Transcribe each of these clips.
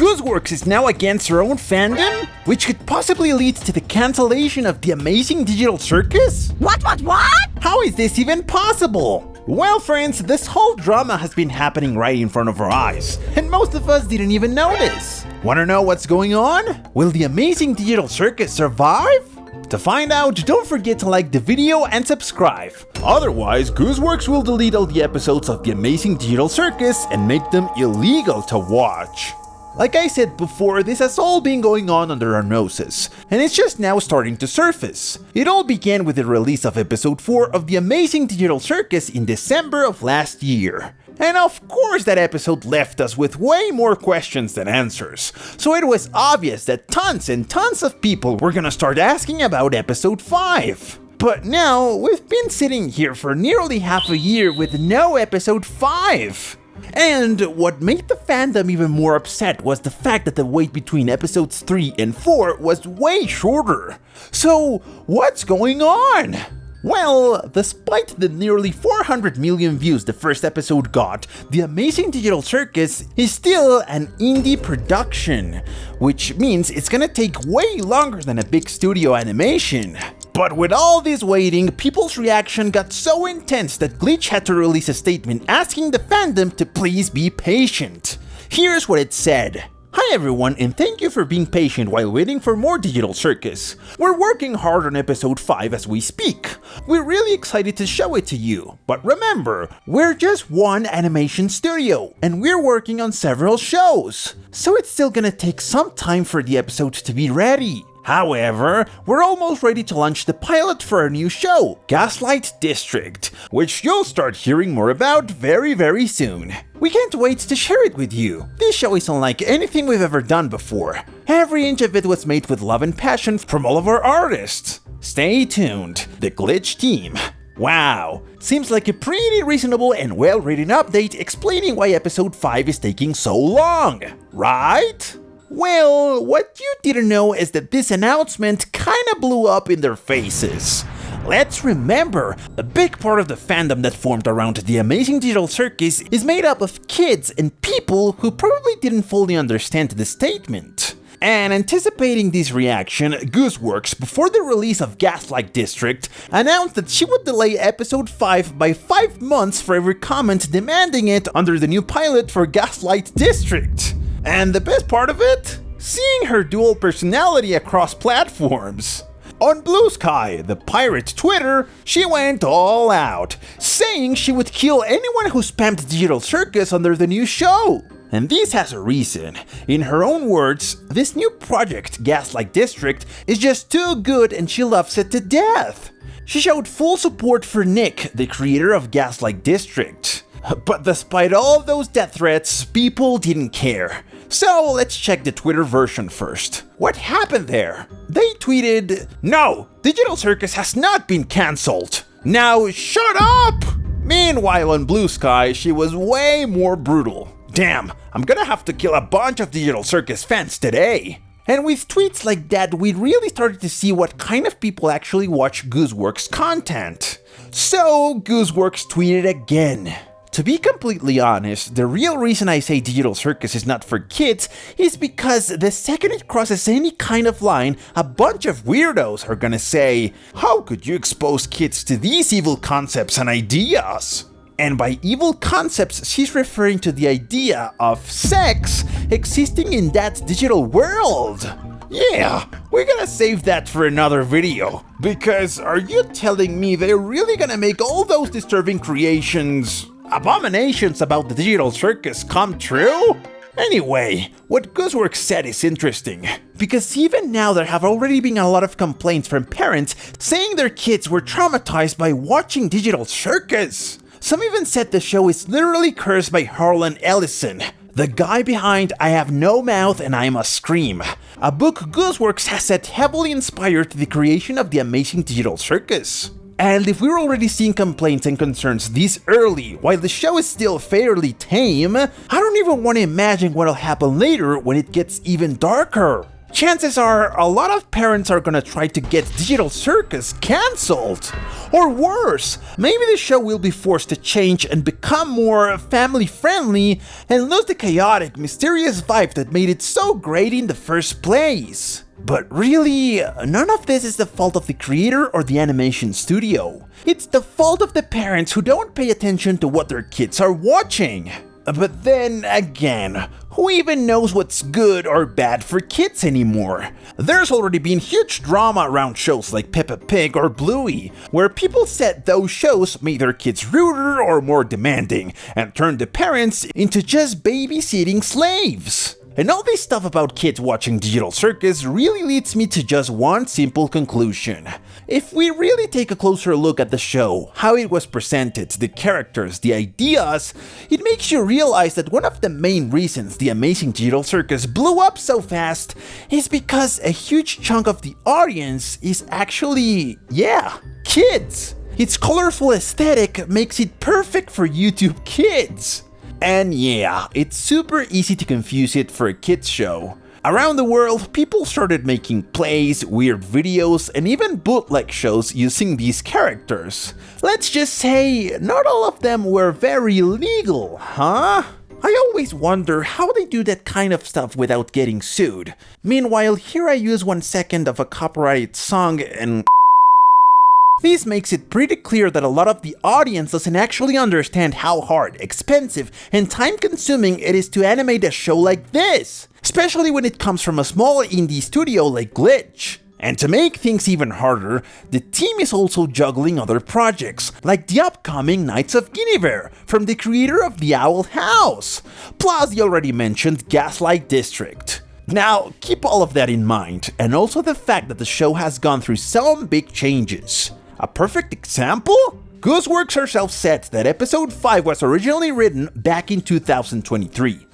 Gooseworx is now against her own fandom, which could possibly lead to the cancellation of the Amazing Digital Circus? What? How is this even possible? Well friends, this whole drama has been happening right in front of our eyes, and most of us didn't even notice. Wanna know what's going on? Will the Amazing Digital Circus survive? To find out, don't forget to like the video and subscribe. Otherwise, Gooseworx will delete all the episodes of the Amazing Digital Circus and make them illegal to watch. Like I said before, this has all been going on under our noses, and it's just now starting to surface. It all began with the release of episode 4 of the Amazing Digital Circus in December of last year. And of course that episode left us with way more questions than answers, so it was obvious that tons and tons of people were gonna start asking about episode 5. But now, we've been sitting here for nearly half a year with no episode 5. And what made the fandom even more upset was the fact that the wait between episodes 3 and 4 was way shorter. So, what's going on? Well, despite the nearly 400 million views the first episode got, the Amazing Digital Circus is still an indie production, which means it's gonna take way longer than a big studio animation. But with all this waiting, people's reaction got so intense that Glitch had to release a statement asking the fandom to please be patient. Here's what it said. Hi everyone, and thank you for being patient while waiting for more Digital Circus. We're working hard on episode 5 as we speak. We're really excited to show it to you. But remember, we're just one animation studio, and we're working on several shows. So it's still gonna take some time for the episodes to be ready. However, we're almost ready to launch the pilot for our new show, Gaslight District, which you'll start hearing more about very soon. We can't wait to share it with you. This show is unlike anything we've ever done before. Every inch of it was made with love and passion from all of our artists. Stay tuned, the Glitch team. Wow, seems like a pretty reasonable and well-written update explaining why episode 5 is taking so long, right? Well, what you didn't know is that this announcement kinda blew up in their faces. Let's remember, a big part of the fandom that formed around the Amazing Digital Circus is made up of kids and people who probably didn't fully understand the statement. And anticipating this reaction, Gooseworx, before the release of Gaslight District, announced that she would delay episode 5 by 5 months for every comment demanding it under the new pilot for Gaslight District. And the best part of it? Seeing her dual personality across platforms. On Bluesky, the pirate Twitter, she went all out, saying she would kill anyone who spammed Digital Circus under the new show. And this has a reason. In her own words, this new project, Gaslight District, is just too good and she loves it to death. She showed full support for Nick, the creator of Gaslight District. But despite all of those death threats, people didn't care. So let's check the Twitter version first. What happened there? They tweeted, "No, Digital Circus has not been cancelled. Now shut up!" Meanwhile on Bluesky, she was way more brutal. Damn, I'm gonna have to kill a bunch of Digital Circus fans today. And with tweets like that, we really started to see what kind of people actually watch Gooseworx content. So Gooseworx tweeted again. To be completely honest, the real reason I say Digital Circus is not for kids is because the second it crosses any kind of line, a bunch of weirdos are gonna say, "How could you expose kids to these evil concepts and ideas?" And by evil concepts, she's referring to the idea of sex existing in that digital world. Yeah, we're gonna save that for another video, because are you telling me they're really gonna make all those disturbing creations, abominations about the Digital Circus come true? Anyway, what Gooseworx said is interesting, because even now there have already been a lot of complaints from parents saying their kids were traumatized by watching Digital Circus. Some even said the show is literally cursed by Harlan Ellison, the guy behind I Have No Mouth and I Must Scream, a book Gooseworx has said heavily inspired the creation of the Amazing Digital Circus. And if we're already seeing complaints and concerns this early, while the show is still fairly tame, I don't even want to imagine what'll happen later when it gets even darker. chances are a lot of parents are gonna try to get Digital Circus cancelled. Or worse, maybe the show will be forced to change and become more family friendly and lose the chaotic, mysterious vibe that made it so great in the first place. But really, none of this is the fault of the creator or the animation studio. It's the fault of the parents who don't pay attention to what their kids are watching. But then again, who even knows what's good or bad for kids anymore? There's already been huge drama around shows like Peppa Pig or Bluey, where people said those shows made their kids ruder or more demanding, and turned the parents into just babysitting slaves. And all this stuff about kids watching Digital Circus really leads me to just one simple conclusion. If we really take a closer look at the show, how it was presented, the characters, the ideas, it makes you realize that one of the main reasons the Amazing Digital Circus blew up so fast is because a huge chunk of the audience is actually, kids. Its colorful aesthetic makes it perfect for YouTube Kids. And yeah, it's super easy to confuse it for a kids show. Around the world, people started making plays, weird videos, and even bootleg shows using these characters. Let's just say, not all of them were very legal, huh? I always wonder how they do that kind of stuff without getting sued. Meanwhile, here I use 1 second of a copyrighted song and this makes it pretty clear that a lot of the audience doesn't actually understand how hard, expensive, and time-consuming it is to animate a show like this, especially when it comes from a small indie studio like Glitch. And to make things even harder, the team is also juggling other projects, like the upcoming Knights of Guinevere from the creator of The Owl House, plus the already mentioned Gaslight District. Now, keep all of that in mind, and also the fact that the show has gone through some big changes. A perfect example? Gooseworx herself said that episode 5 was originally written back in 2023.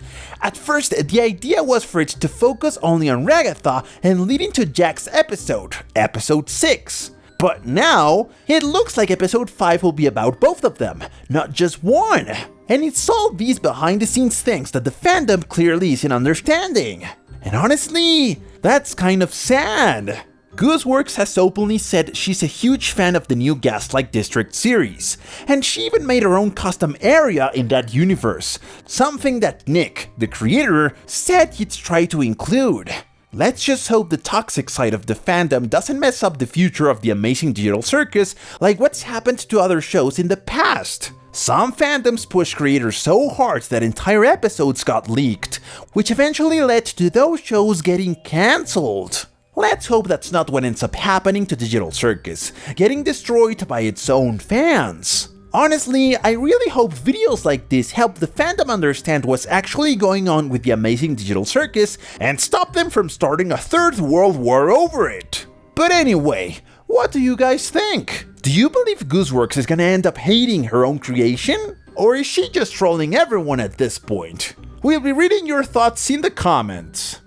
At first, the idea was for it to focus only on Ragatha and lead into Jack's episode, episode 6. But now, it looks like episode 5 will be about both of them, not just one. And it's all these behind the scenes things that the fandom clearly isn't understanding. And honestly, that's kind of sad. Gooseworx has openly said she's a huge fan of the new Gaslight District series, and she even made her own custom area in that universe, something that Nick, the creator, said he'd try to include. Let's just hope the toxic side of the fandom doesn't mess up the future of the Amazing Digital Circus like what's happened to other shows in the past. Some fandoms push creators so hard that entire episodes got leaked, which eventually led to those shows getting cancelled. Let's hope that's not what ends up happening to Digital Circus, getting destroyed by its own fans. Honestly, I really hope videos like this help the fandom understand what's actually going on with the Amazing Digital Circus and stop them from starting a third world war over it. But anyway, what do you guys think? Do you believe Gooseworx is gonna end up hating her own creation? Or is she just trolling everyone at this point? We'll be reading your thoughts in the comments.